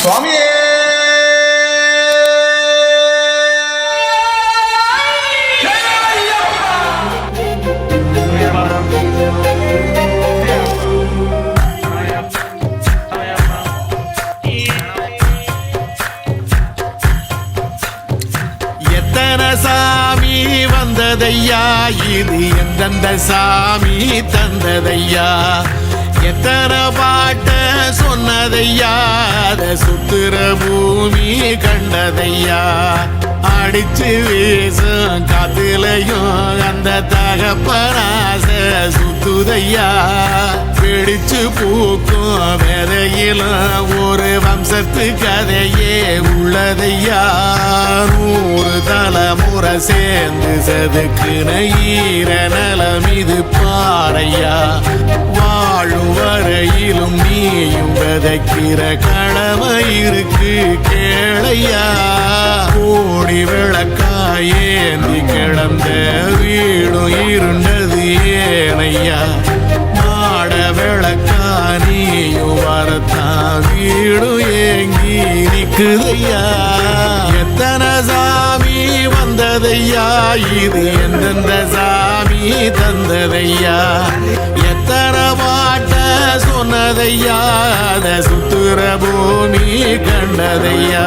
சுவாமியே சாமி வந்ததையா, இது எந்தெந்த சாமி தந்ததையா, எத்தனை பாட்ட சொன்னதையா, அத சுத்துற பூமி கண்டதையா, அடிச்சு வீசும் காத்துலையும் அந்த தகப்பனாச சுத்துதையா, பிடிச்சு பூக்கும் விதையிலும் ஒரு வம்சத்து கதையே உள்ளதையா, 100 தலைமுறை சேர்ந்து செதுக்குன ஈர நலம் இது பாறையா, வாழும் வரையிலும் நீயும் விதைக்கிற கடமை இருக்கு கேளையா, கோடி விளக்காயேந்தி கிடந்த வீடும் இருண்டது ஏனையா, மாட விளக்கா நீயும் வரத்தான் வீடும் ஏங்கி நிக்குதையா, எத்தனை சாமி வந்ததையா, இது எந்தெந்த சாமி தந்ததையா, எத்தனை பாட்ட சொன்னதையா, அத சுத்துற பூமி கண்டதையா.